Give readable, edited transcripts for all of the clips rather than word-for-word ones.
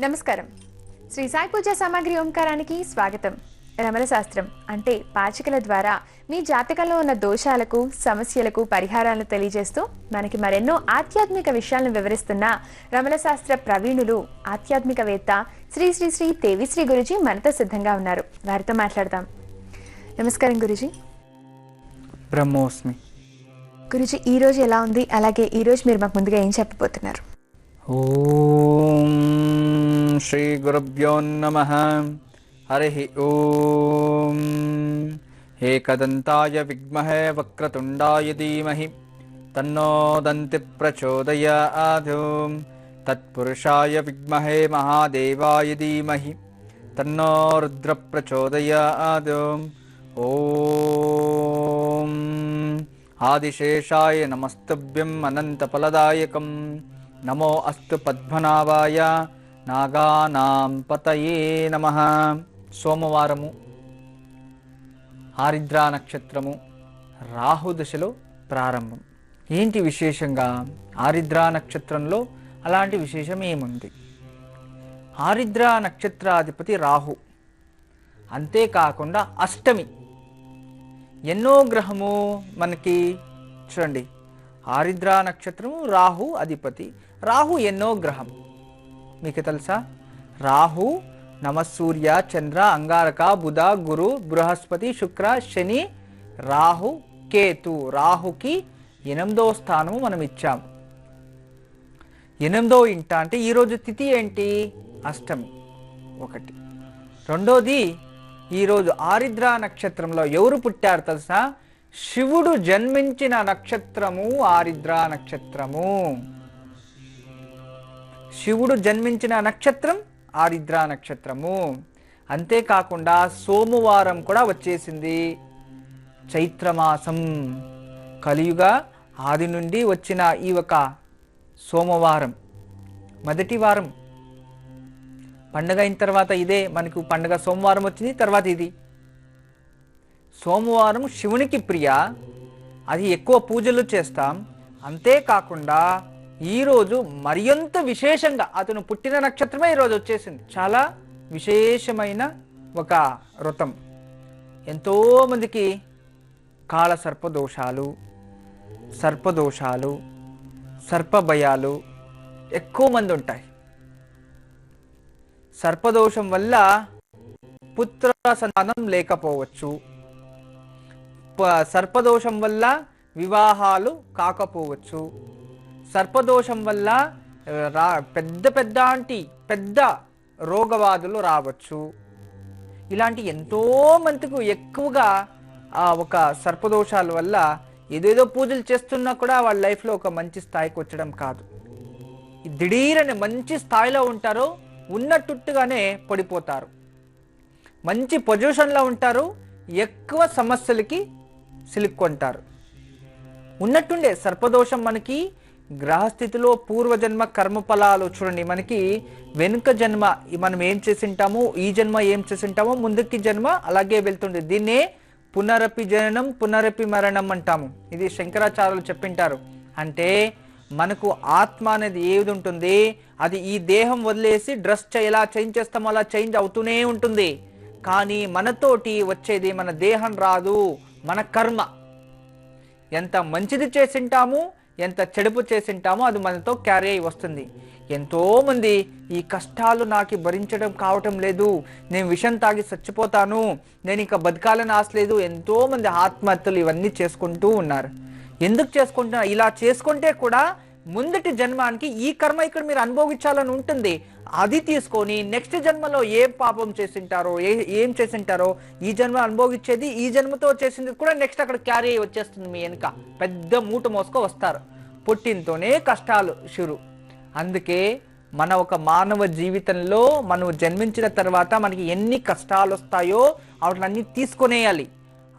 నమస్కారం. శ్రీ సాయి పూజా సామాగ్రి ఓంకారానికి స్వాగతం. రమణ శాస్త్రం అంటే పాచికల ద్వారా మీ జాతకంలో ఉన్న దోషాలకు సమస్యలకు పరిహారాలను తెలియజేస్తూ మనకి మరెన్నో ఆధ్యాత్మిక విషయాలను వివరిస్తున్న రమణ శాస్త్ర ప్రవీణులు ఆధ్యాత్మికవేత్త శ్రీ శ్రీ శ్రీ దేవిశ్రీ గురుజీ మనతో సిద్ధంగా ఉన్నారు. వారితో మాట్లాడదాం. నమస్కారం గురుజీ. బ్రహ్మోస్మి. గురుజీ, ఈ రోజు ఎలా ఉంది, అలాగే ఈ రోజు మీరు మాకు ముందుగా ఏం చెప్పబోతున్నారు? ఓం శ్రీ గురుభ్యో నమః. హరి ఓం. ఏకదంతాయ విద్మహే వక్రతుండాయ ధీమహి తన్నో దంతి ప్రచోదయాత్. తత్పురుషాయ విద్మహే మహాదేవాయ ధీమహి తన్నో రుద్ర ప్రచోదయాత్. ఓం ఆదిశేషాయ నమస్తుభ్యం అనంతఫలదాయకం. నమో అస్తు పద్మనాభాయ నాగానాం పతయే నమః. సోమవారము, ఆరిద్రా నక్షత్రము, రాహుదశలో ప్రారంభం. ఏంటి విశేషంగా ఆరిద్రా నక్షత్రంలో అలాంటి విశేషం ఏముంది? ఆరిద్రా నక్షత్రాధిపతి రాహు, అంతేకాకుండా అష్టమి. ఎన్నో గ్రహము మనకి చూడండి, ఆరిద్రా నక్షత్రము రాహు అధిపతి. రాహు ఎన్నో గ్రహం మీకు తెలుసా? రాహు నమసూర్య చంద్ర అంగారక బుధ గురు బృహస్పతి శుక్ర శని రాహు కేతు. రాహుకి 8వ స్థానము మనం ఇచ్చాం. 8వ ఇంట అంటే ఈరోజు తిథి ఏంటి? అష్టమి ఒకటి. రెండోది, ఈరోజు ఆరిద్రా నక్షత్రంలో ఎవరు పుట్టారు తెలుసా? శివుడు జన్మించిన నక్షత్రము ఆరిద్రా నక్షత్రము. శివుడు జన్మించిన నక్షత్రం ఆరిద్రా నక్షత్రము. అంతేకాకుండా సోమవారం కూడా వచ్చేసింది. చైత్రమాసం కలియుగ ఆది నుండి వచ్చిన ఈ ఒక సోమవారం మొదటి వారం. పండగ అయిన తర్వాత ఇదే మనకు పండగ సోమవారం వచ్చింది, తర్వాత ఇది. సోమవారం శివునికి ప్రియ, అది ఎక్కువ పూజలు చేస్తాం. అంతేకాకుండా ఈరోజు మరింత విశేషంగా అతను పుట్టిన నక్షత్రమే ఈరోజు వచ్చేసింది. చాలా విశేషమైన ఒక వ్రతం. ఎంతోమందికి కాల సర్పదోషాలు, సర్పభయాలు ఎక్కువ మంది ఉంటాయి. సర్పదోషం వల్ల పుత్ర సంతానం లేకపోవచ్చు, సర్పదోషం వల్ల వివాహాలు కాకపోవచ్చు, సర్పదోషం వల్ల పెద్ద రోగవాదులు రావచ్చు. ఇలాంటి ఎంతో మందికి ఎక్కువగా ఒక సర్పదోషాల వల్ల ఏదేదో పూజలు చేస్తున్నా కూడా వాళ్ళ లైఫ్లో ఒక మంచి స్థాయికి వచ్చడం కాదు. దిఢీరని మంచి స్థాయిలో ఉంటారు, ఉన్నట్టుగానే పడిపోతారు. మంచి పొజిషన్లో ఉంటారు, ఎక్కువ సమస్యలకి సిలుక్కుంటారు. ఉన్నట్టుండే సర్పదోషం మనకి గ్రహస్థితిలో పూర్వజన్మ కర్మఫలాలు చూడండి. మనకి వెనుక జన్మ మనం ఏం చేసింటామో, ఈ జన్మ ఏం చేసింటామో, ముందుకి జన్మ అలాగే వెళ్తుండే. దీన్నే పునరపి జననం పునరపి మరణం అంటాము. ఇది శంకరాచార్యులు చెప్పింటారు. అంటే మనకు ఆత్మ అనేది ఏది ఉంటుంది, అది ఈ దేహం వదిలేసి డ్రెస్ ఎలా చేంజ్ చేస్తామో అలా చేంజ్ అవుతూనే ఉంటుంది. కానీ మనతోటి వచ్చేది మన దేహం రాదు, మన కర్మ. ఎంత మంచిది చేసింటాము, ఎంత చెడుపు చేసింటామో అది మనతో క్యారీ అయి వస్తుంది. ఎంతోమంది ఈ కష్టాలు నాకు భరించడం కావటం లేదు, నేను విషం తాగి చచ్చిపోతాను, నేను ఇంకా బతకాలని ఆశ లేదు, ఎంతోమంది ఆత్మహత్యలు ఇవన్నీ చేసుకుంటూ ఉన్నారు. ఎందుకు చేసుకుంటున్నారు? ఇలా చేసుకుంటే కూడా ముందటి జన్మానికి ఈ కర్మ ఇక్కడ మీరు అనుభవించాలని ఉంటుంది. అది తీసుకొని నెక్స్ట్ జన్మలో ఏం పాపం చేసింటారో, ఏం చేసింటారో ఈ జన్మ అనుభవించేది, ఈ జన్మతో చేసింది కూడా నెక్స్ట్ అక్కడ క్యారీ అయ్యి వచ్చేస్తుంది. మీ వెనుక పెద్ద మూట మోసుకో వస్తారు. పుట్టినతోనే కష్టాలు షురు. అందుకే మన ఒక మానవ జీవితంలో మనం జన్మించిన తర్వాత మనకి ఎన్ని కష్టాలు వస్తాయో వాటిని తీసుకొనేయాలి.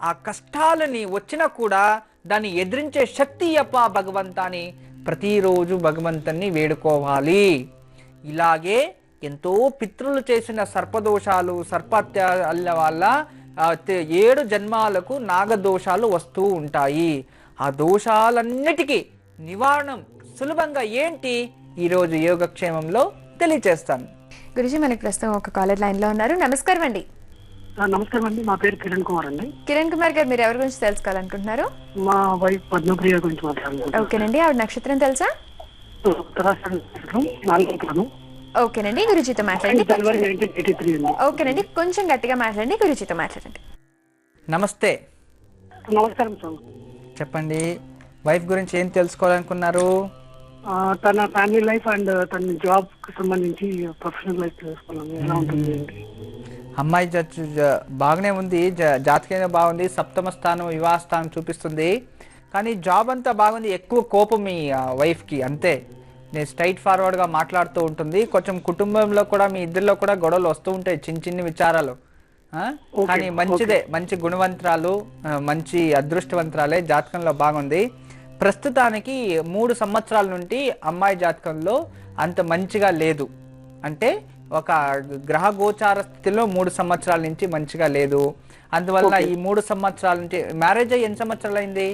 ఆ కష్టాలని వచ్చినా కూడా దాన్ని ఎదిరించే శక్తి అప్ప భగవంతాని ప్రతిరోజు భగవంతుని వేడుకోవాలి. ఇలాగే ఎంతో పితృలు చేసిన సర్పదోషాలు, సర్పహత్యల వల్ల 7 జన్మాలకు నాగదోషాలు వస్తూ ఉంటాయి. ఆ దోషాలన్నిటికీ నివారణం సులభంగా ఏంటి ఈరోజు యోగక్షేమంలో తెలియజేస్తాను. గురుజీ మనకి ప్రస్తుతం ఒక కాలర్ లైన్ లో ఉన్నారు. నమస్కారం అండి. నమస్కారం అండి. మా పేరు కిరణ్ కుమార్ అండి. కిరణ్ కుమార్ గారు, మీరు ఎవరి గురించి తెలుసుకోవాలనుకుంటున్నారు? మా వైఫ్ పద్మప్రియ గురించి మాట్లాడాలనుకుంటున్నాను. ఓకేనండి, ఆవిడ నక్షత్రం తెలుసా? ఓకేనండి, గురుజీతో మాట్లాడండి. జనవరి 1983 అండి. ఓకేనండి, కొంచెం గట్టిగా మాట్లాడండి, గురుజీతో మాట్లాడండి. నమస్తే, నమస్కారం సార్. చెప్పండి, వైఫ్ గురించి ఏం తెలుసుకోవాలనుకున్నారు? తన ఫ్యామిలీ లైఫ్ అండ్ తన జాబ్ కి సంబంధించి ప్రొఫెషనల్ లైఫ్ తెలుసుకోవాలి, ఎలా ఉంటుంది ఏంటి? అమ్మాయి బాగానే ఉంది, జాతకమే బాగుంది, సప్తమ స్థానం వివాహ స్థానం చూపిస్తుంది. కానీ జాబ్ అంతా బాగుంది, ఎక్కువ కోపం మీ వైఫ్కి, అంతే. నేను స్ట్రైట్ ఫార్వర్డ్గా మాట్లాడుతూ ఉంటుంది. కొంచెం కుటుంబంలో కూడా మీ ఇద్దరిలో కూడా గొడవలు వస్తూ ఉంటాయి, చిన్న చిన్న విచారాలు. కానీ మంచిదే, మంచి గుణవంతరాలు, మంచి అదృష్టవంతరాలే, జాతకంలో బాగుంది. ప్రస్తుతానికి 3 సంవత్సరాల నుండి అమ్మాయి జాతకంలో అంత మంచిగా లేదు. అంటే ఒక గ్రహ గోచార స్థితిలో 3 సంవత్సరాల నుంచి మంచిగా లేదు. అందువల్ల ఈ 3 సంవత్సరాల నుంచి, మ్యారేజ్ అయ్యి ఎన్ని సంవత్సరాలు అయింది?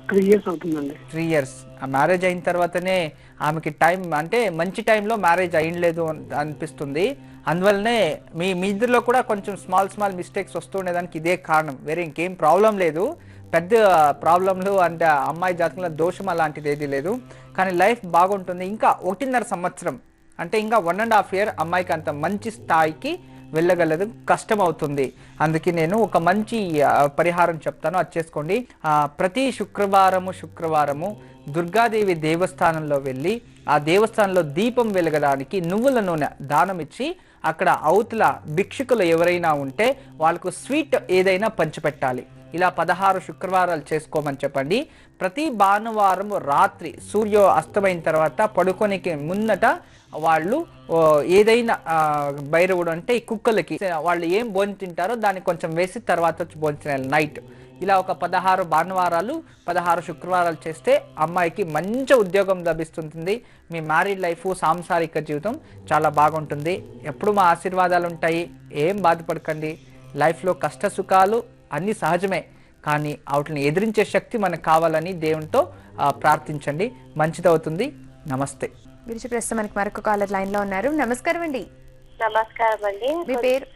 3 years అవుతుందండి. 3 years. ఆ మ్యారేజ్ అయిన తర్వాతనే ఆమెకి టైం, అంటే మంచి టైంలో మ్యారేజ్ అయ్యలేదు అనిపిస్తుంది. అందువల్లనే మీ ఇద్దరిలో కూడా కొంచెం స్మాల్ మిస్టేక్స్ వస్తూ ఉండేదానికి ఇదే కారణం, వేరే ఇంకేం ప్రాబ్లం లేదు. పెద్ద ప్రాబ్లంలు అంటే అమ్మాయి జాతకంలో దోషం అలాంటిది ఏది లేదు. కానీ లైఫ్ బాగుంటుంది. ఇంకా 1.5 సంవత్సరం, అంటే ఇంకా 1.5 year అమ్మాయికి అంత మంచి స్థాయికి వెళ్ళగలదు, కష్టం అవుతుంది. అందుకే నేను ఒక మంచి పరిహారం చెప్తాను, అది చేసుకోండి. ప్రతి శుక్రవారము దుర్గాదేవి దేవస్థానంలో వెళ్ళి ఆ దేవస్థానంలో దీపం వెలగడానికి నువ్వుల నూనె దానం ఇచ్చి, అక్కడ అవతల భిక్షుకులు ఎవరైనా ఉంటే వాళ్ళకు స్వీట్ ఏదైనా పంచిపెట్టాలి. ఇలా 16 శుక్రవారాలు చేసుకోమని చెప్పండి. ప్రతి భానువారం రాత్రి సూర్య అస్తమైన తర్వాత పడుకోనికి ముందట వాళ్ళు ఏదైనా భైరవుడు అంటే ఈ కుక్కలకి వాళ్ళు ఏం భోజనం తింటారో దాన్ని కొంచెం వేసి తర్వాత వచ్చి భోజనం నైట్. ఇలా ఒక 16 భానువారాలు 16 శుక్రవారాలు చేస్తే అమ్మాయికి మంచి ఉద్యోగం లభిస్తుంది. మీ మ్యారీడ్ లైఫ్, సాంసారిక జీవితం చాలా బాగుంటుంది. ఎప్పుడు మా ఆశీర్వాదాలు ఉంటాయి, ఏం బాధపడకండి. లైఫ్లో కష్ట సుఖాలు అన్ని సహజమే, కానీ వాటిని ఎదిరించే శక్తి మనకు కావాలని దేవునితో ప్రార్థించండి, మంచిదవుతుంది. నమస్తే. గురించి ప్రస్తుతం మనకి మరొక కాలర్ లైన్ లో ఉన్నారు. నమస్కారం అండి. నమస్కారం అండి. మీ పేరు?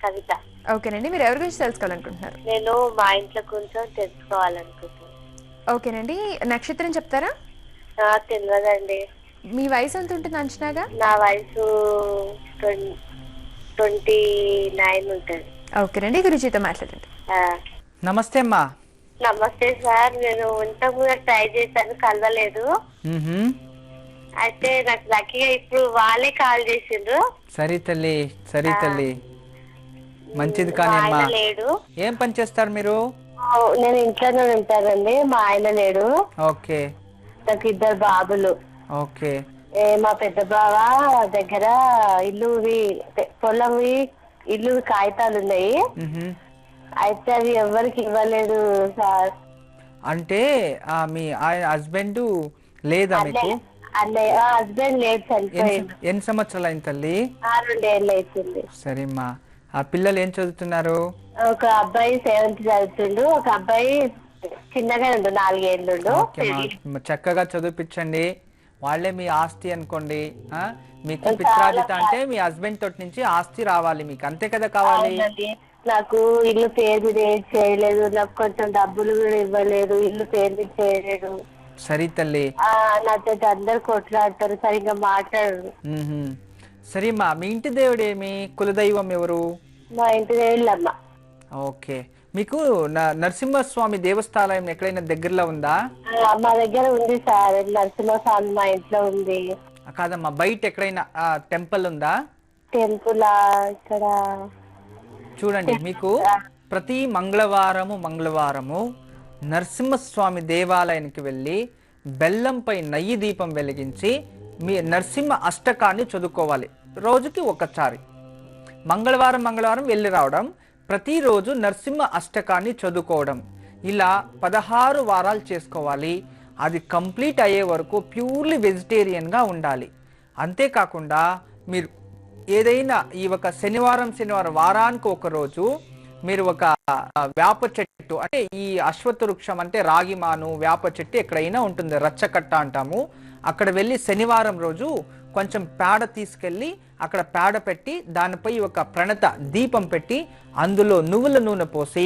కవిత. ఓకేనండి, మీరు ఎవరి గురించి తెలుసుకోవాలనుకుంటున్నారు? నేను మా ఇంట్లో కొంచెం తెలుసుకోవాలనుకుంటున్నాను. ఓకేనండి, నక్షత్రం చెప్తారా? తెలియదండి. మీ వయసు ఎంత ఉంటుంది అంచనాగా? నా వయసు 29 ఉంటుంది. ఓకేనండి, గురుజీతో మాట్లాడండి. నమస్తే అమ్మా. నమస్తే సార్. నేను ఇంతకు ముందు ట్రై చేశాను, కలవలేదు. అయితే నాకు లక్కీగా ఇప్పుడు వాళ్ళే కాల్ చేసిండ్రు. సరే తల్లి, మంచిది. కానీ అమ్మా, లేడు. ఏం పని చేస్తారు మీరు? నేను ఇంట్లోనే ఉంటానండి, మా ఆయన లేడు. ఓకే. నాకు 2 బాబులు. ఓకే. మా పెద్ద బావ దగ్గర పొలంవి ఇల్లు కాగితాలు ఉన్నాయి. అయితే అవి ఎవరికి ఇవ్వలేదు సార్. అంటే మీ ఆయన హస్బెండ్ లేదా మీకు? హస్బెండ్ లేదు, చనిపోయింది. ఎన్ని సంవత్సరాలు అయింది తల్లి? 2 ఏళ్ళు అవుతుంది. సరేమ్మా. ఆ పిల్లలు ఏం చదువుతున్నారు? ఒక అబ్బాయి 7th చదువుతుండు, ఒక అబ్బాయి చిన్నగా ఉండు 4 ఏళ్ళు. చక్కగా చదివిపించండి, వాళ్ళే మీ ఆస్తి అనుకోండి. మీకు పిత్రాజిత అంటే మీ హస్బెండ్ తోటి నుంచి ఆస్తి రావాలి మీకు, అంతే కదా కావాలి. నాకు ఇల్లు పేరు చేయలేదు, నాకు కొంచెం డబ్బులు కూడా ఇవ్వలేదు, ఇల్లు పేరు చేయలేదు. సరే తల్లి. నాతో అందరు కొట్లాడతారు, సరిగ్గా మాట్లాడరు. సరేమ్మా, మీ ఇంటి దేవుడు ఏమి, కులదైవం ఎవరు? మా ఇంటి దేవుళ్ళమ్మ. ఓకే. మీకు నరసింహస్వామి దేవస్థానం ఎక్కడైనా దగ్గరలో ఉందా? మా దగ్గర ఉంది సార్, నరసింహస్వామి మా ఇంట్లో ఉంది. కాదమ్మా, బయట ఎక్కడైనా టెంపుల్ ఉందా? టెంపుల్ ఇక్కడ చూడండి, మీకు ప్రతి మంగళవారము నరసింహస్వామి దేవాలయానికి వెళ్ళి బెల్లంపై నెయ్యి దీపం వెలిగించి మీ నరసింహ అష్టకాన్ని చదువుకోవాలి. రోజుకి ఒకసారి మంగళవారం వెళ్ళి రావడం, ప్రతిరోజు నరసింహ అష్టకాన్ని చదువుకోవడం. ఇలా 16 వారాలు చేసుకోవాలి. అది కంప్లీట్ అయ్యే వరకు ప్యూర్లీ వెజిటేరియన్గా ఉండాలి. అంతేకాకుండా మీరు ఏదైనా ఈ ఒక శనివారం వారానికి ఒక రోజు మీరు ఒక వేప చెట్టు, అంటే ఈ అశ్వత్థ వృక్షం అంటే రాగి మాను వేప చెట్టు ఎక్కడైనా ఉంటుంది, రచ్చకట్ట అంటాము. అక్కడ వెళ్ళి శనివారం రోజు కొంచెం పేడ తీసుకెళ్ళి అక్కడ పేడ పెట్టి దానిపై ఒక ప్రణత దీపం పెట్టి అందులో నువ్వుల నూనె పోసి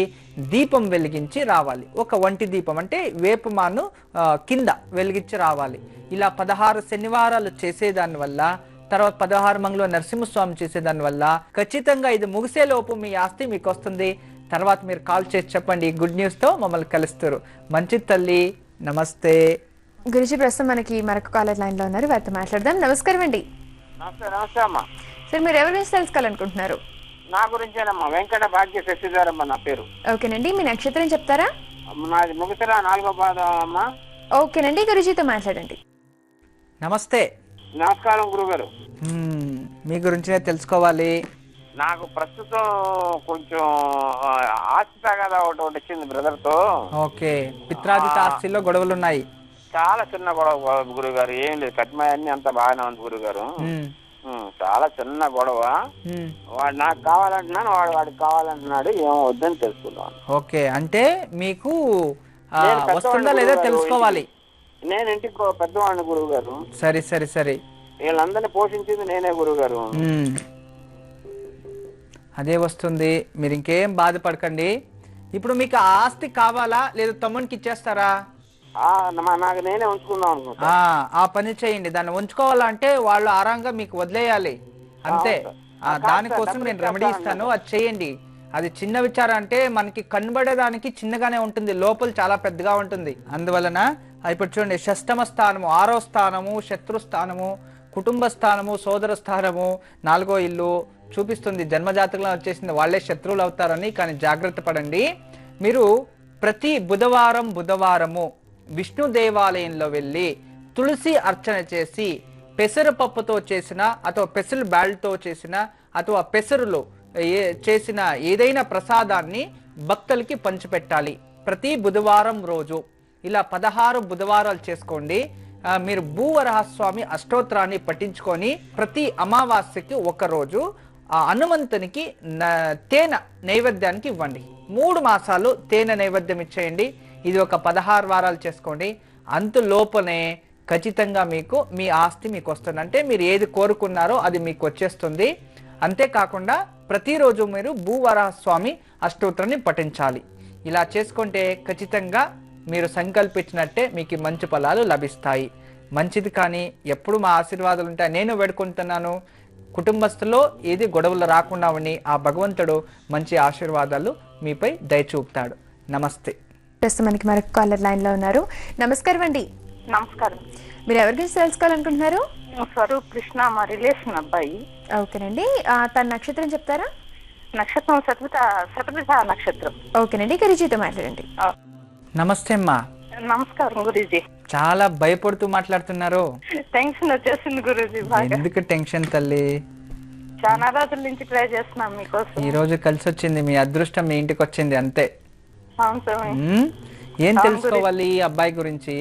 దీపం వెలిగించి రావాలి. ఒక వంటి దీపం అంటే వేపమాను కింద వెలిగించి రావాలి. ఇలా 16 శనివారాలు చేసేదాని వల్ల, తర్వాత 16 మంగళ నరసింహస్వామి చేసేదాని వల్ల ఖచ్చితంగా ఇది ముగిసేలోపు మీ ఆస్తి మీకు వస్తుంది. తర్వాత మీరు కాల్ చేసి చెప్పండి, గుడ్ న్యూస్తో మమ్మల్ని కలుస్తారు. మంచిది తల్లి, నమస్తే. గురుజీ ప్రస్తుతం మనకి మరొక కాలర్ లైన్ లో ఉన్నారు, వారితో మాట్లాడదాం. నమస్కారం అండి. నమస్తే అమ్మా. సార్ మీరు ఎవరి గురించి తెలుసుకోవాలనుకుంటున్నారు? నా గురించేనమ్మా, వెంకట భాగ్య శశిధరమ్మ నా పేరు. ఓకేనండి, మీ నక్షత్రం చెప్తారా? నాది ముగిసిరా 4వ పాదం అమ్మా. ఓకేనండి, గురుజీతో మాట్లాడండి. నమస్తే. నమస్కారం గురుగారు. మీ గురించినే తెలుసుకోవాలి. నాకు ప్రస్తుతం కొంచెం ఆస్తి తగాదా ఒకటి వచ్చింది బ్రదర్ తో. ఓకే, పిత్రాజిత ఆస్తిలో గొడవలు ఉన్నాయి. చాలా చిన్న గొడవ గురుగారు, ఏం లేదు, కట్మాయన్ని అంత బాగానే ఉంది గురుగారు. చాలా చిన్న గొడవ. వాడు నాకు కావాలంటున్నాను, వాడికి కావాలంటున్నాడు, ఏమో వద్దని తెలుసుకున్నాను. ఓకే, అంటే మీకు వస్తుందా లేదా తెలుసుకోవాలి. నేను ఇంటికి పెద్దవాడిని గురువు గారు. సరే సరే సరే. వీళ్ళందరినీ పోషించింది నేనే గురువు గారు. అదే వస్తుంది, మీరు ఇంకేం బాధపడకండి. ఇప్పుడు మీకు ఆ ఆస్తి కావాలా లేదా తమ్మునికి ఇచ్చేస్తారా? నాకు నేనే ఉంచుకుందాం అనుకుంటా. ఆ పని చేయండి. దాన్ని ఉంచుకోవాలంటే వాళ్ళు ఆరాంగా మీకు వదిలేయాలి అంతే. దానికోసం నేను రెమెడీ ఇస్తాను, అది చేయండి. అది చిన్న విచారం అంటే మనకి కనబడేదానికి చిన్నగానే ఉంటుంది, లోపల చాలా పెద్దగా ఉంటుంది. అందువలన ఇప్పుడు చూడండి, షష్టమ స్థానము, 6వ స్థానము, శత్రు స్థానము, కుటుంబ స్థానము, సోదర స్థానము, 4వ ఇల్లు చూపిస్తుంది. జన్మజాతకంలో వచ్చేసింది, వాళ్ళే శత్రువులు అవుతారని. కానీ జాగ్రత్త పడండి. మీరు ప్రతి బుధవారము విష్ణు దేవాలయంలో వెళ్ళి తులసి అర్చన చేసి పెసరపప్పుతో చేసిన అథవా పెసరు బ్యాల్తో చేసిన అథవా పెసరులో చేసిన ఏదైనా ప్రసాదాన్ని భక్తులకి పంచిపెట్టాలి ప్రతి బుధవారం రోజు. ఇలా 16 బుధవారాలు చేసుకోండి. మీరు భూవరహస్వామి అష్టోత్తరాన్ని పఠించుకొని ప్రతి అమావాస్యకి ఒక రోజు ఆ హనుమంతునికి తేనె నైవేద్యానికి ఇవ్వండి. 3 మాసాలు తేనె నైవేద్యం ఇచ్చేయండి. ఇది ఒక 16 వారాలు చేసుకోండి. అంతలోపనే ఖచ్చితంగా మీకు మీ ఆస్తి మీకు వస్తుంది. అంటే మీరు ఏది కోరుకున్నారో అది మీకు వచ్చేస్తుంది. అంతేకాకుండా ప్రతిరోజు మీరు భూవరహస్వామి అష్టోత్తరాన్ని పఠించాలి. ఇలా చేసుకుంటే ఖచ్చితంగా మీరు సంకల్పించినట్టే మీకు మంచి ఫలాలు లభిస్తాయి. మంచిది. కానీ ఎప్పుడు మా ఆశీర్వాదాలు ఉంటాయి. నేను వేడుకుంటున్నాను, కుటుంబస్తులో ఏది గొడవలు రాకుండా ఉండి ఆ భగవంతుడు మంచి ఆశీర్వాదాలు మీపై దయచూపుతాడు. నమస్తే. ప్రస్తుతం మనకి మరొక కాలర్ లైన్ లో ఉన్నారు. నమస్కారం అండి. నమస్కారం. మీరు ఎవరి గురించి తెలుసుకోవాలనుకుంటున్నారు? స్వరూప్ కృష్ణ, మా రిలేషన్ అబ్బాయి. ఓకేనండి, తన నక్షత్రం చెప్తారా? నక్షత్రం శతభిష నక్షత్రం. ఓకేనండి, గురుజీతో మాట్లాడండి. నమస్తే అమ్మా. నమస్కారం గురూజీ. చాలా భయపడుతూ మాట్లాడుతున్నారు. టెన్షన్ వచ్చేసింది గురూజీ బాగా. ఎందుకు టెన్షన్ తల్లి? చాలా రోజుల నుంచి ట్రై చేస్తున్నాం మీకోసం. ఈ రోజు కలిసి వచ్చింది, మీ అదృష్టం మీ ఇంటికి వచ్చింది అంతే. అవును స్వామి. ఏం తెలుసుకోవాలి అబ్బాయి గురించి?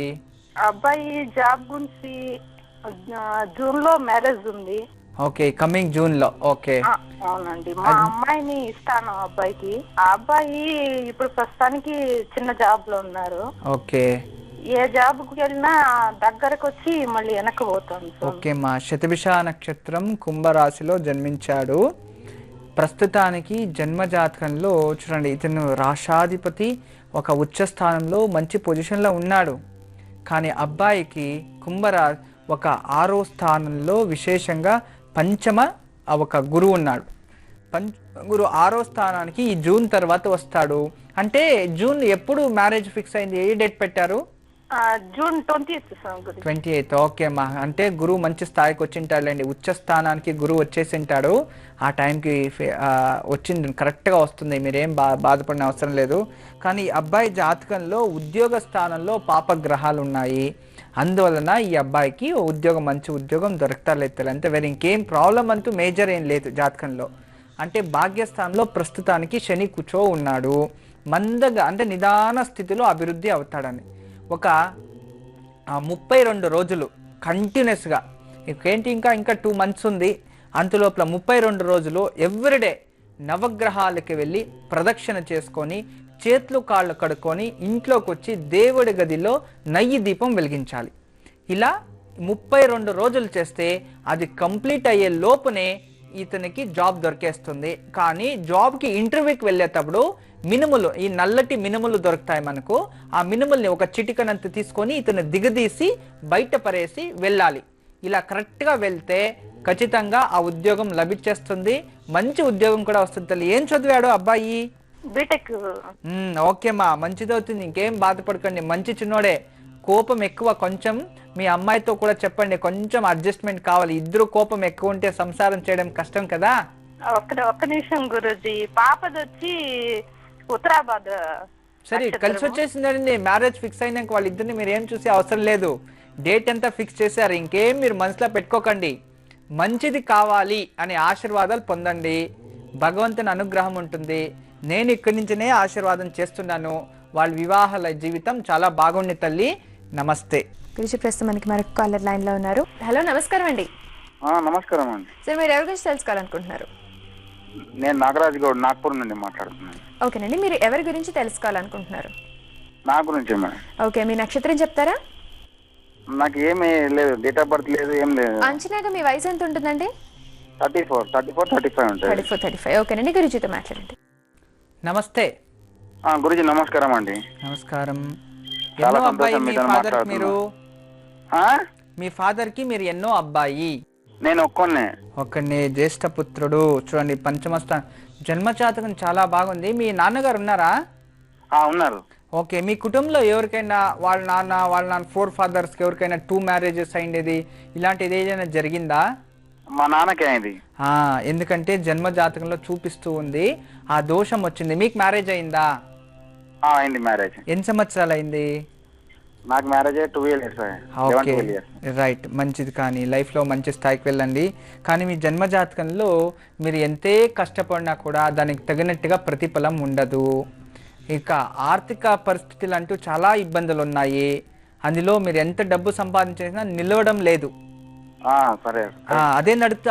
అబ్బాయి జాబ్ గురించి జూన్ లో మ్యారేజ్ ఉంది. ఓకే, కమింగ్ జూన్ లో. ఓకే, అవునండి. మా అమ్మాయిని ఇస్తాను అబ్బాయికి. ఆ అబ్బాయి ఇప్పుడు ప్రస్తుతానికి చిన్న జాబ్ లో ఉన్నారు. ఓకే, ఏ జాబ్ కు వెళ్ళినా దగ్గరకు వచ్చి మళ్ళీ వెనక్కి పోతాను. ఓకే మా శతభిష నక్షత్రం కుంభరాశిలో జన్మించాడు. ప్రస్తుతానికి జన్మజాతకంలో చూడండి, ఇతను రాశాధిపతి ఒక ఉచ్చ స్థానంలో మంచి పొజిషన్లో ఉన్నాడు. కానీ అబ్బాయికి ఒక 6వ స్థానంలో విశేషంగా పంచమ ఒక గురువు ఉన్నాడు. గురువు 6వ స్థానానికి ఈ జూన్ తర్వాత వస్తాడు. అంటే జూన్ ఎప్పుడు మ్యారేజ్ ఫిక్స్ అయింది? ఏ డేట్ పెట్టారు? జూన్ 28. ఓకే అమ్మా, అంటే గురువు మంచి స్థాయికి వచ్చింటాడులేండి. ఉచ్చ స్థానానికి గురువు వచ్చేసింటాడు. ఆ టైంకి వచ్చింది, కరెక్ట్గా వస్తుంది. మీరేం బాధపడిన అవసరం లేదు. కానీ అబ్బాయి జాతకంలో ఉద్యోగ స్థానంలో పాపగ్రహాలు ఉన్నాయి. అందువలన ఈ అబ్బాయికి మంచి ఉద్యోగం దొరుకుతాలేదు. అంతే, వేరే ఇంకేం ప్రాబ్లం అంటూ మేజర్ ఏం లేదు జాతకంలో. అంటే భాగ్యస్థానంలో ప్రస్తుతానికి శని కూర్చో ఉన్నాడు. మందగా అంటే నిదాన స్థితిలో అభివృద్ధి అవుతాడని. ఒక 32 రోజులు కంటిన్యూస్గా, ఇంకేంటి ఇంకా 2 months ఉంది. అంతలోపల 32 రోజులు ఎవ్రీడే నవగ్రహాలకి వెళ్ళి ప్రదక్షిణ చేసుకొని చేతులు కాళ్ళు కడుక్కొని ఇంట్లోకి వచ్చి దేవుడి గదిలో నెయ్యి దీపం వెలిగించాలి. ఇలా 32 రోజులు చేస్తే అది కంప్లీట్ అయ్యే లోపునే ఇతనికి జాబ్ దొరికేస్తుంది. కానీ జాబ్కి ఇంటర్వ్యూకి వెళ్ళేటప్పుడు మినుములు, ఈ నల్లటి మినుములు దొరుకుతాయి మనకు. ఆ మినుముల్ని ఒక చిటికనంత తీసుకొని ఇతను దిగదీసి బయట పరేసి వెళ్ళాలి. ఇలా కరెక్ట్గా వెళ్తే ఖచ్చితంగా ఆ ఉద్యోగం లభించేస్తుంది. మంచి ఉద్యోగం కూడా వస్తుంది. తల్లి ఏం చదివాడు అబ్బాయి? బీటెక్. ఓకేమ్మా, మంచిదవుతుంది, ఇంకేం బాధపడకండి. మంచి చిన్నోడే. కోపం ఎక్కువ కొంచెం. మీ అమ్మాయితో కూడా చెప్పండి, కొంచెం అడ్జస్ట్మెంట్ కావాలి. ఇద్దరు కోపం ఎక్కువ ఉంటే సంసారం చేయడం కష్టం కదా. ఒక్క నిమిషం గురూజీ, పాపది వచ్చి ఉత్తరాబాద్. సరే, కలిసి వచ్చేసిందండి. మ్యారేజ్ ఫిక్స్ అయినాక వాళ్ళిద్దరిని మీరు ఏం చూసే అవసరం లేదు. డేట్ అంతా ఫిక్స్ చేశారు, ఇంకేం మీరు మనసులో పెట్టుకోకండి. మంచిది కావాలి అనే ఆశీర్వాదాలు పొందండి. భగవంతుని అనుగ్రహం ఉంటుంది. నేను ఇక్కడి నుంచినే ఆశీర్వాదం చేస్తున్నాను. వాళ్ళ వివాహాల జీవితం చాలా బాగుంది తల్లి. నమస్తే. గురుజీ ప్రస్తుతం మనకి మరొక కాలర్ లైన్ లో ఉన్నారు. హలో, నమస్కారం అండి. నమస్కారం అండి. సార్, మీరు ఎవరి గురించి తెలుసుకోవాలనుకుంటున్నారు? నేను నాగరాజ్ గౌడ్, నాగ్పూర్ నుండి మాట్లాడుతున్నాను. ఓకేనండి, మీరు ఎవరి గురించి తెలుసుకోవాలనుకుంటున్నారు? నా గురించి మేడం. ఓకే, మీ నక్షత్రం చెప్తారా? నాకు ఏమీ లేదు, డేట్ ఆఫ్ బర్త్ లేదు, ఏం లేదు. అంచనాగా మీ వయసు ఎంత ఉంటుందండి? 34, 35 ఉంటుంది. 34-35. ఓకేనండి, గురుజీతో మాట్లాడండి. నమస్తే. గురుజీ నమస్కారం అండి. నమస్కారం. చాలా ఎన్నో అబ్బాయి సంతోషం మీ మీతో ఫాదర్? మాట్లాడుతున్నా. మీరు మీ ఫాదర్ కి మీరు ఎన్నో అబ్బాయి? నేను ఒక్కనే. ఒక్కనే జ్యేష్ఠ పుత్రుడు. చూడండి, పంచమస్థానం జన్మజాతకం చాలా బాగుంది. మీ నాన్నగారు ఉన్నారా? ఉన్నారు. ఓకే, మీ కుటుంబంలో ఎవరికైనా వాళ్ళ నాన్న 4 ఫాదర్స్ కి ఎవరికైనా 2 మ్యారేజెస్ అయింది, ఇలాంటిది ఏదైనా జరిగిందా? మా నాన్నకే అయింది. ఎందుకంటే జన్మ జాతకంలో చూపిస్తూ ఉంది, ఆ దోషం వచ్చింది. మీకు మ్యారేజ్ అయిందా? అయింది మ్యారేజ్. ఎన్ని సంవత్సరాలు అయింది? నాకు మ్యారేజ్ 12 years. ఓకే, రైట్, మంచిది. కానీ లైఫ్లో మంచి స్థాయికి వెళ్ళండి. కానీ మీ జన్మ జాతకంలో మీరు ఎంతే కష్టపడినా కూడా దానికి తగినట్టుగా ప్రతిఫలం ఉండదు. ఇక ఆర్థిక పరిస్థితులు అంటూ చాలా ఇబ్బందులు ఉన్నాయి. అందులో మీరు ఎంత డబ్బు సంపాదించినా నిలవడం లేదు. సరే,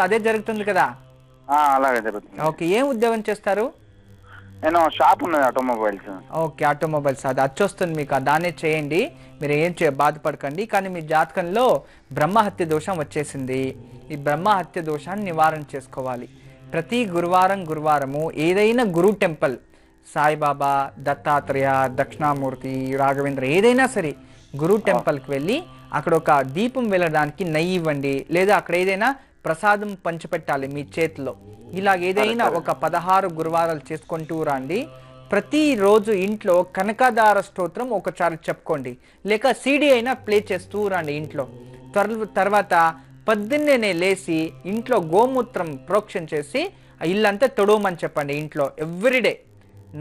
అదే జరుగుతుంది కదా. అలాగే జరుగుతుంది. ఓకే, ఏం ఉద్యోగం చేస్తారు? నేను షాప్ ఉన్నది, ఆటోమొబైల్స్. Okay, automobiles. అది వచ్చొస్తుంది మీకు, దాన్నే చేయండి. మీరు ఏం బాధపడకండి. కానీ మీ జాతకంలో బ్రహ్మహత్య దోషం వచ్చేసింది. ఈ బ్రహ్మహత్య దోషాన్ని నివారణ చేసుకోవాలి. ప్రతి గురువారము ఏదైనా గురు టెంపుల్, సాయిబాబా, దత్తాత్రేయ, దక్షిణామూర్తి, రాఘవేంద్ర, ఏదైనా సరే గురు టెంపుల్కి వెళ్ళి అక్కడ ఒక దీపం వెళ్ళడానికి నెయ్యి ఇవ్వండి, లేదా అక్కడ ఏదైనా ప్రసాదం పంచిపెట్టాలి మీ చేతిలో. ఇలాగ ఏదైనా ఒక 16 గురువారాలు చేసుకుంటూ రండి. ప్రతిరోజు ఇంట్లో కనకదార స్తోత్రం ఒకసారి చెప్పుకోండి, లేక సీడీ అయినా ప్లే చేస్తూ రండి ఇంట్లో. తర్వాత పొద్దున్నే లేచి ఇంట్లో గోమూత్రం ప్రోక్షణ చేసి ఇల్లంతా తొడవమని చెప్పండి ఇంట్లో ఎవ్రీడే.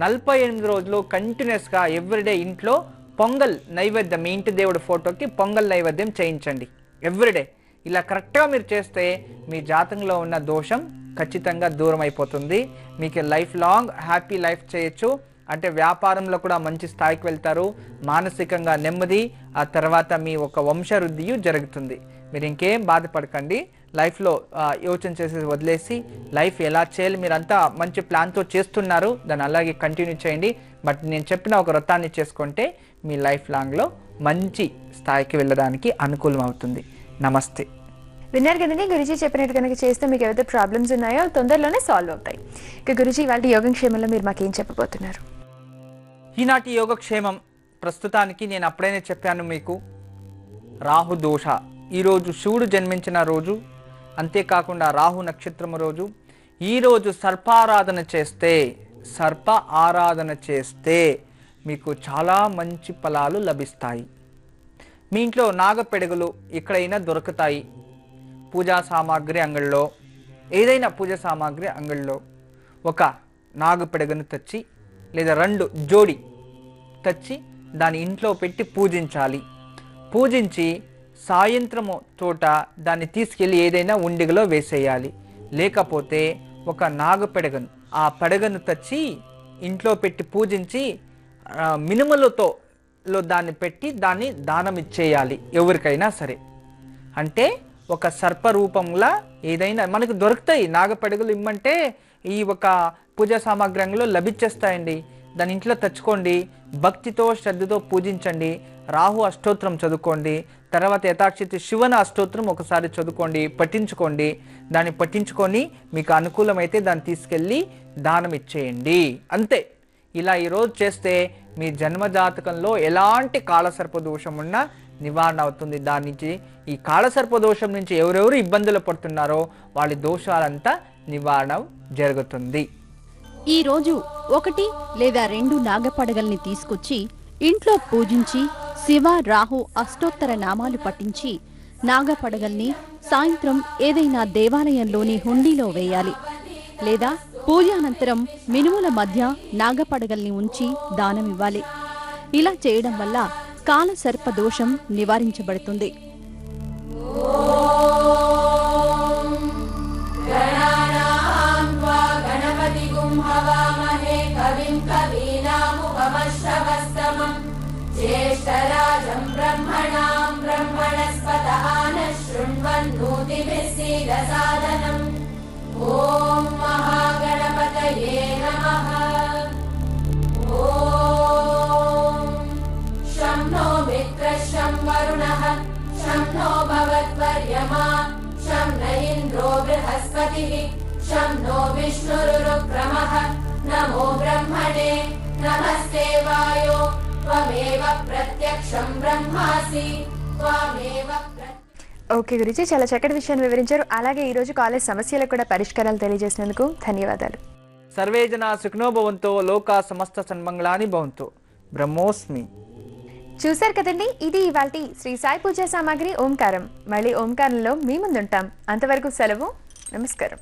48 రోజులు కంటిన్యూస్గా ఎవ్రీడే ఇంట్లో పొంగల్ నైవేద్యం, మీ ఇంటి దేవుడి ఫోటోకి పొంగల్ నైవేద్యం చేయించండి ఎవ్రీడే. ఇలా కరెక్ట్గా మీరు చేస్తే మీ జాతకంలో ఉన్న దోషం ఖచ్చితంగా దూరం అయిపోతుంది. మీకు లైఫ్ లాంగ్ హ్యాపీ లైఫ్ చేయొచ్చు. అంటే వ్యాపారంలో కూడా మంచి స్థాయికి వెళ్తారు, మానసికంగా నెమ్మది, ఆ తర్వాత మీ ఒక వంశవృద్ధియు జరుగుతుంది. మీరు ఇంకేం బాధపడకండి. లైఫ్లో యోచన చేసి వదిలేసి లైఫ్ ఎలా చేయాలి, మీరంతా మంచి ప్లాన్తో చేస్తున్నారు, దాన్ని అలాగే కంటిన్యూ చేయండి. బట్ నేను చెప్పిన ఒక వ్రతాన్ని చేసుకుంటే మీ లైఫ్ లాంగ్లో మంచి స్థాయికి వెళ్ళడానికి అనుకూలం అవుతుంది. నమస్తే. విన్నారు కదండి, గురుజీ చెప్పినట్టు కనుక చేస్తే మీకు ఏవైతే ప్రాబ్లమ్స్ ఉన్నాయో తొందరలోనే సాల్వ్ అవుతాయి. ఇక గురుజీ, వాళ్ళ యోగక్షేమంలో మీరు మాకేం చెప్పబోతున్నారు? ఈనాటి యోగక్షేమం ప్రస్తుతానికి నేను అప్పుడైనా చెప్పాను మీకు, రాహు దోష. ఈరోజు శివుడు జన్మించిన రోజు, అంతేకాకుండా రాహు నక్షత్రం రోజు. ఈరోజు సర్ప ఆరాధన చేస్తే మీకు చాలా మంచి ఫలాలు లభిస్తాయి. మీ ఇంట్లో నాగపెడగలు ఎక్కడైనా దొరుకుతాయి. పూజా సామాగ్రి అంగళ్ళలో, ఏదైనా పూజా సామాగ్రి అంగళ్ళలో ఒక నాగపెడగను తెచ్చి, లేదా 2 జోడి తెచ్చి దాని ఇంట్లో పెట్టి పూజించాలి. పూజించి సాయంత్రము తోట దాన్ని తీసుకెళ్ళి ఏదైనా ఉండిగలో వేసేయాలి. లేకపోతే ఒక నాగపెడగను, ఆ పెడగను తెచ్చి ఇంట్లో పెట్టి పూజించి మినుములతో దాన్ని పెట్టి దాన్ని దానం ఇచ్చేయాలి ఎవరికైనా సరే. అంటే ఒక సర్ప రూపంలా ఏదైనా మనకు దొరుకుతాయి. నాగపెడగలు ఇమ్మంటే ఈ ఒక పూజా సామాగ్రంలో లభించేస్తాయండి. దాని ఇంట్లో తెచ్చుకోండి, భక్తితో శ్రద్ధతో పూజించండి, రాహు అష్టోత్తరం చదువుకోండి, తర్వాత యథాశక్తి శివన అష్టోత్తరం ఒకసారి చదువుకోండి, పఠించుకోండి. దాన్ని పఠించుకొని మీకు అనుకూలమైతే దాన్ని తీసుకెళ్ళి దానం ఇచ్చేయండి, అంతే. ఇలా ఈరోజు చేస్తే మీ జన్మజాతకంలో ఎలాంటి కాలసర్ప దోషం ఉన్నా నివారణ అవుతుంది. దాని నుంచి ఈ కాలసర్ప దోషం నుంచి ఎవరెవరు ఇబ్బందులు పడుతున్నారో వాళ్ళ దోషాలంతా నివారణ జరుగుతుంది. ఈరోజు 1 లేదా 2 నాగపడగల్ని తీసుకొచ్చి ఇంట్లో పూజించి శివ రాహు అష్టోత్తర నామాలు పఠించి నాగపడగల్ని సాయంత్రం ఏదైనా దేవాలయంలోని హుండీలో వేయాలి. లేదా పూజానంతరం మినుముల మధ్య నాగపడగల్ని ఉంచి దానమివ్వాలి. ఇలా చేయడం వల్ల కాలసర్ప దోషం నివారించబడుతుంది. ज्येष्ठराजं ब्रह्मणां ब्रह्मणस्पतः नः शृण्वन्नोतिभिः सीदसादनम्। ॐ महागणपतये नमः। ॐ शं नो मित्रः शं वरुणः शं नो भवद्वर्यमा शं न इन्द्रो बृहस्पतिः शं नो विष्णुरुक्रमः। नमो ब्रह्मणे नमस्ते वायो त्वमेव प्रत्यक्षं ब्रह्मासि त्वमेव। ఓకే గురుజీ, చాలా చక్కటి విషయాన్ని వివరించారు. అలాగే ఈరోజు కాలేజ్ సమస్యలకు కూడా పరిష్కారాలు తెలియజేసినందుకు ధన్యవాదాలు. సర్వే జనా సుఖినో భవంతో లోకా సమస్త సన్మంగళాని భవంతో. బ్రహ్మోస్మి. చూశారు కదండి, ఇది ఇవాల్టి శ్రీ సాయి పూజా సామాగ్రి ఓంకారం. మళ్ళీ ఓంకారంలో మీ ముందుంటాం. అంతవరకు సెలవు. నమస్కారం.